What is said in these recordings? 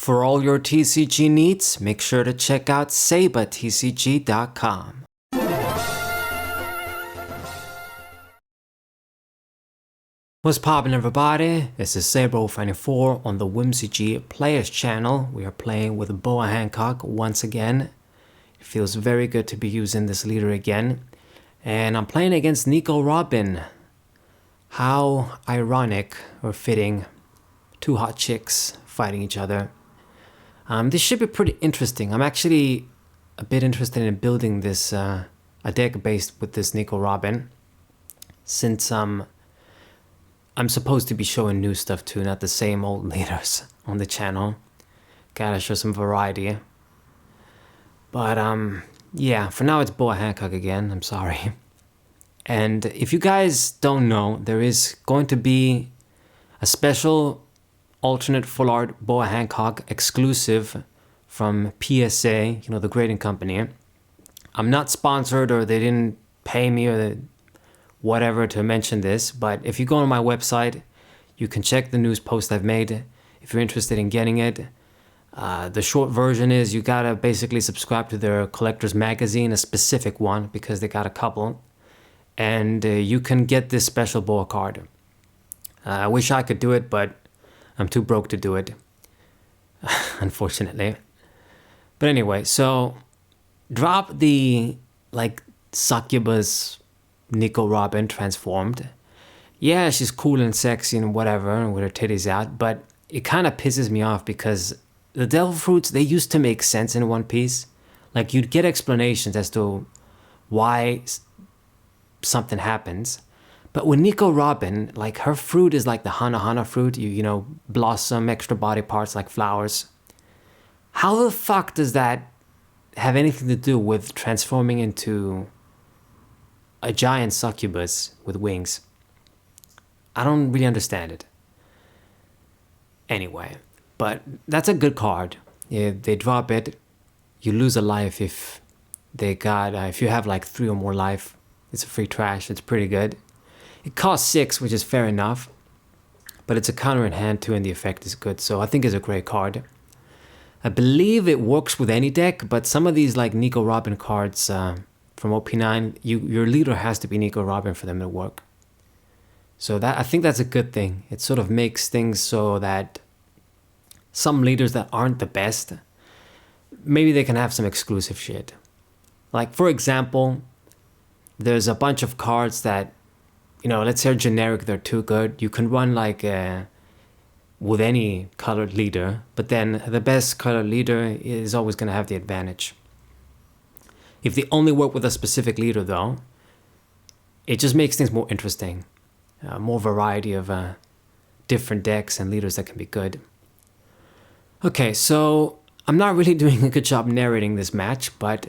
For all your TCG needs, make sure to check out sabatcg.com. What's poppin', everybody? This is Saber94 on the WMCG Players channel. We are playing with Boa Hancock once again. It feels very good to be using this leader again. And I'm playing against Nico Robin. How ironic or fitting. Two hot chicks fighting each other. This should be pretty interesting. I'm actually a bit interested in building this a deck based with this Nico Robin. Since I'm supposed to be showing new stuff too, not the same old leaders on the channel. Gotta show some variety. But yeah, for now it's Boa Hancock again, I'm sorry. And if you guys don't know, there is going to be a special alternate full art Boa Hancock exclusive from PSA, the grading company. I'm not sponsored, or they didn't pay me, or whatever to mention this, but if you go on my website, you can check the news post I've made if you're interested in getting it. The short version is you gotta basically subscribe to their collector's magazine, a specific one, because they got a couple, and you can get this special Boa card. I wish I could do it, but I'm too broke to do it, unfortunately. But anyway, so drop the succubus Nico Robin transformed. Yeah, she's cool and sexy and whatever, with her titties out, but it kind of pisses me off because the devil fruits, they used to make sense in One Piece. Like, you'd get explanations as to why something happens. But with Nico Robin, her fruit is like the Hana Hana fruit, you know, blossom, extra body parts like flowers. How the fuck does that have anything to do with transforming into a giant succubus with wings? I don't really understand it. Anyway, but that's a good card. If they drop it, you lose a life if they got, if you have 3 or more life, it's a free trash, it's pretty good. It costs 6, which is fair enough, but it's a counter in hand too, and the effect is good, so I think it's a great card. I believe it works with any deck, but some of these Nico Robin cards from OP9, your leader has to be Nico Robin for them to work. So I think that's a good thing. It sort of makes things so that some leaders that aren't the best, maybe they can have some exclusive shit. For example, there's a bunch of cards that, let's say generic, they're too good. You can run with any colored leader, but then the best colored leader is always going to have the advantage. If they only work with a specific leader though, it just makes things more interesting. More variety of different decks and leaders that can be good. Okay, so I'm not really doing a good job narrating this match, but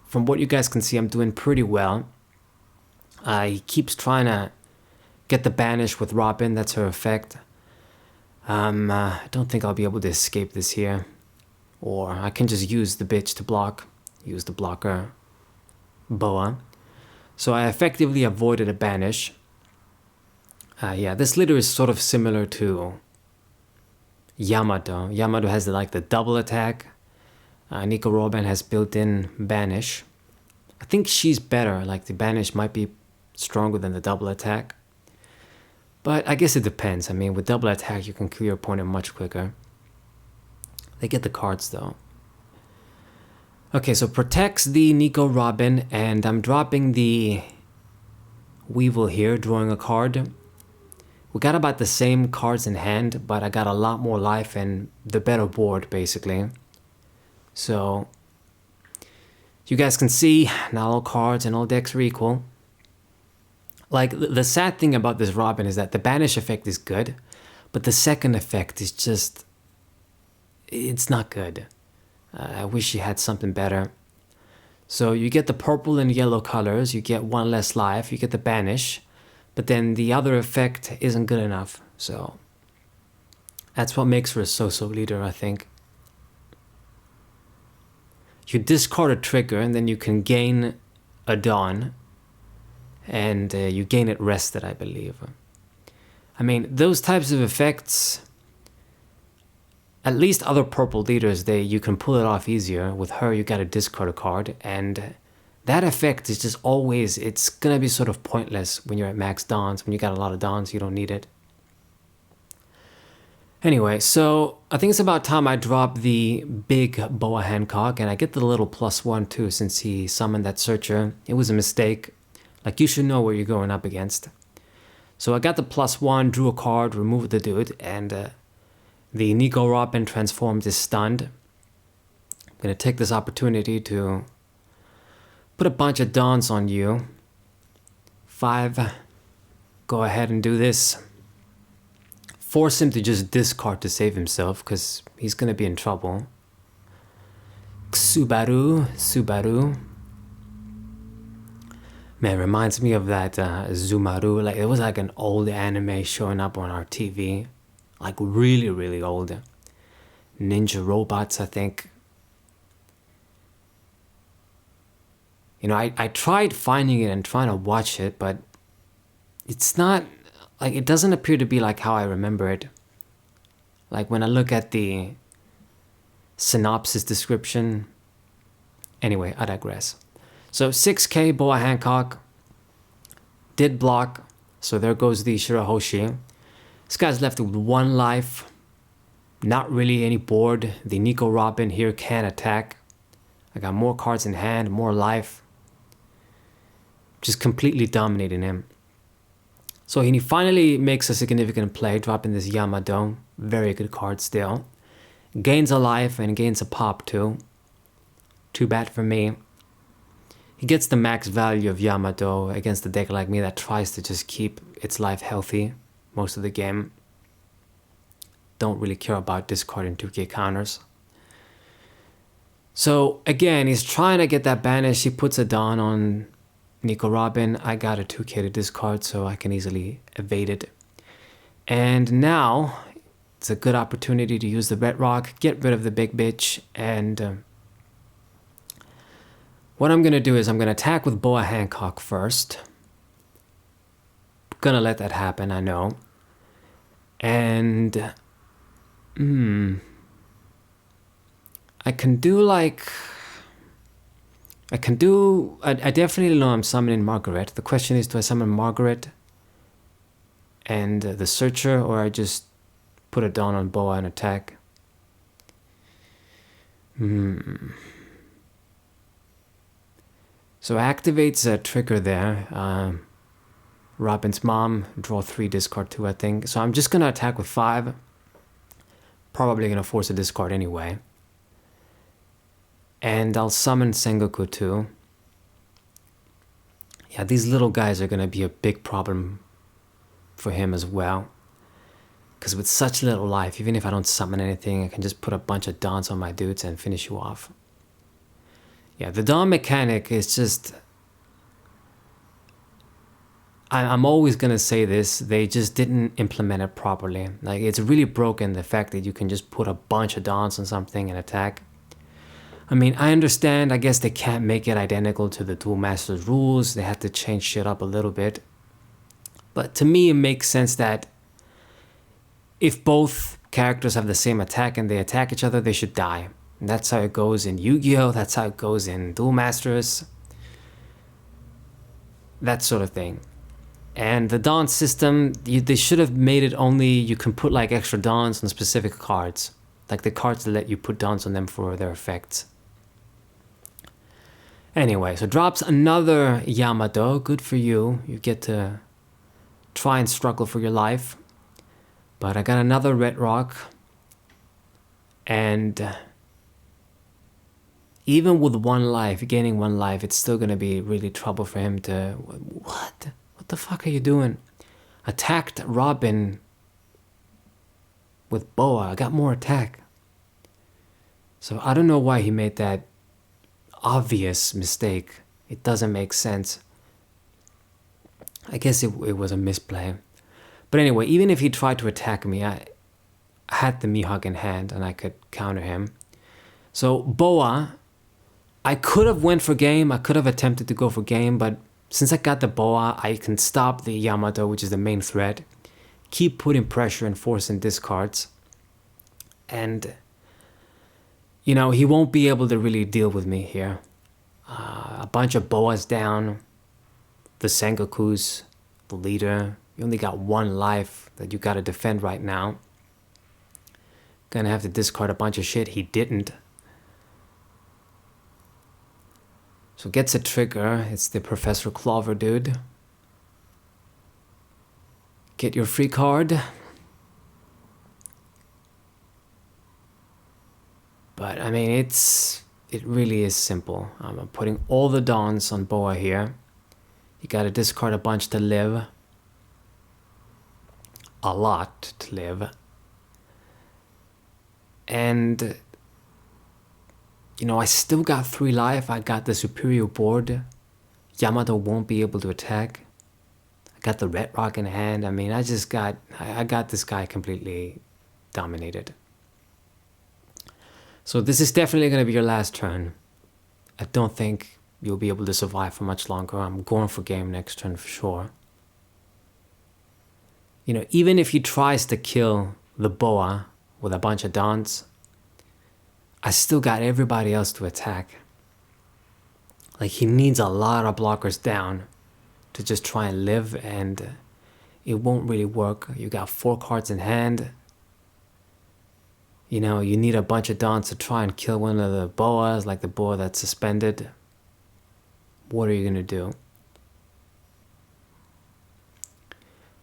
from what you guys can see, I'm doing pretty well. He keeps trying to get the banish with Robin, that's her effect. I don't think I'll be able to escape this here. Or I can just use the bitch to block. Use the blocker Boa. So I effectively avoided a banish. Yeah, this leader is sort of similar to Yamato. Yamato has the double attack. Nico Robin has built-in banish. I think she's better, the banish might be stronger than the double attack. But I guess it depends. I mean, with double attack, you can kill your opponent much quicker. They get the cards though. Okay, so protects the Nico Robin, and I'm dropping the Weevil here, drawing a card. We got about the same cards in hand, but I got a lot more life and the better board, basically. So you guys can see, not all cards and all decks are equal. The sad thing about this Robin is that the banish effect is good, but the second effect is just, it's not good. I wish you had something better. So you get the purple and yellow colors, you get 1 less life, you get the banish, but then the other effect isn't good enough. So that's what makes for a so-so leader, I think. You discard a trigger and then you can gain a Dawn, and you gain it rested, I believe. I mean, those types of effects at least other purple leaders, you can pull it off easier. With her, you gotta discard a card, and that effect is just always, it's gonna be sort of pointless when you're at max dons. When you got a lot of dons, you don't need it. Anyway, so I think it's about time I drop the big Boa Hancock, and I get the little +1 too, since he summoned that searcher. It was a mistake. Like, you should know what you're going up against. So I got the +1, drew a card, removed the dude, and the Nico Robin transformed is stunned. I'm gonna take this opportunity to put a bunch of dons on you. 5, go ahead and do this. Force him to just discard to save himself, because he's gonna be in trouble. Subaru. Man, reminds me of that Zumaru. Like, it was like an old anime showing up on our TV. Like, really, really old. Ninja robots, I think. You know, I tried finding it and trying to watch it, but it's not, like, it doesn't appear to be like how I remember it. Like, when I look at the synopsis description. Anyway, I digress. So 6k Boa Hancock. Did block. So there goes the Shirahoshi. This guy's left with 1 life. Not really any board. The Nico Robin here can attack. I got more cards in hand, more life. Just completely dominating him. So he finally makes a significant play, dropping this Yamato. Very good card still. Gains a life and gains a pop too. Too bad for me. He gets the max value of Yamato against a deck like me that tries to just keep its life healthy most of the game. Don't really care about discarding 2k counters. So again, he's trying to get that banish. He puts a Dawn on Nico Robin. I got a 2k to discard, so I can easily evade it. And now it's a good opportunity to use the Red Rock, get rid of the big bitch, and what I'm gonna do is I'm gonna attack with Boa Hancock first. Gonna let that happen, I know. And I can do like, I definitely know I'm summoning Margaret. The question is, do I summon Margaret and the Searcher, or I just put a Dawn on Boa and attack? So activates a trigger there. Robin's mom, draw 3, discard 2, I think. So I'm just gonna attack with 5. Probably gonna force a discard anyway. And I'll summon Sengoku too. Yeah, these little guys are gonna be a big problem for him as well. Because with such little life, even if I don't summon anything, I can just put a bunch of Dons on my dudes and finish you off. Yeah, the Dawn mechanic is just... I'm always gonna say this, they just didn't implement it properly. Like, it's really broken, the fact that you can just put a bunch of Dons on something and attack. I mean, I understand, I guess they can't make it identical to the Duel Masters rules, they have to change shit up a little bit. But to me, it makes sense that if both characters have the same attack and they attack each other, they should die. And that's how it goes in Yu-Gi-Oh! That's how it goes in Duel Masters. That sort of thing. And the Dawn system, they should have made it only you can put like extra Dons on specific cards. Like the cards that let you put Dons on them for their effects. Anyway, so drops another Yamato. Good for you. You get to try and struggle for your life. But I got another Red Rock. And even with 1 life, gaining 1 life, it's still going to be really trouble for him to... What? What the fuck are you doing? Attacked Robin with Boa. I got more attack. So I don't know why he made that obvious mistake. It doesn't make sense. I guess it was a misplay. But anyway, even if he tried to attack me, I had the Mihawk in hand and I could counter him. So Boa, I could have went for game. I could have attempted to go for game, but since I got the Boa, I can stop the Yamato, which is the main threat. Keep putting pressure and forcing discards. And, you know, he won't be able to really deal with me here. A bunch of boas down, the Sengoku's, the leader. You only got one life that you gotta defend right now. Gonna have to discard a bunch of shit he didn't. So gets a trigger. It's the Professor Clover dude. Get your free card. But I mean, it really is simple. I'm putting all the dons on Boa here. You gotta discard a bunch to live. A lot to live. And, you know, I still got 3 life. I got the superior board. Yamato won't be able to attack. I got the red rock in hand. I mean, I got this guy completely dominated. So this is definitely going to be your last turn. I don't think you'll be able to survive for much longer. I'm going for game next turn for sure. You know, even if he tries to kill the Boa with a bunch of dons, I still got everybody else to attack. Like, he needs a lot of blockers down to just try and live, and it won't really work. You got 4 cards in hand. You know, you need a bunch of dons to try and kill one of the boas, like the boa that's suspended. What are you gonna do?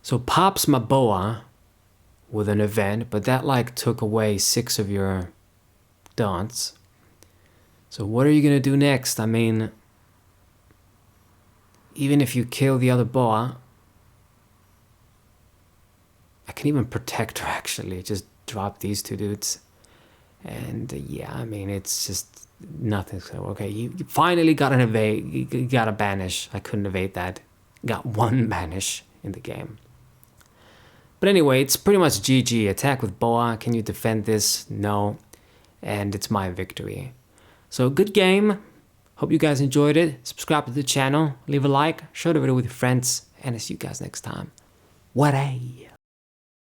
So pops my boa with an event, but that like took away 6 of your dons. So what are you gonna do next? I mean, even if you kill the other boa, I can even protect her actually. Just drop these 2 dudes. And yeah, I mean, it's just nothing's gonna work. Okay, you finally got an evade. You got a banish. I couldn't evade that. Got 1 banish in the game. But anyway, it's pretty much GG. Attack with boa. Can you defend this? No. And it's my victory. So good game. Hope you guys enjoyed it. Subscribe to the channel. Leave a like. Share the video with your friends. And I'll see you guys next time. What a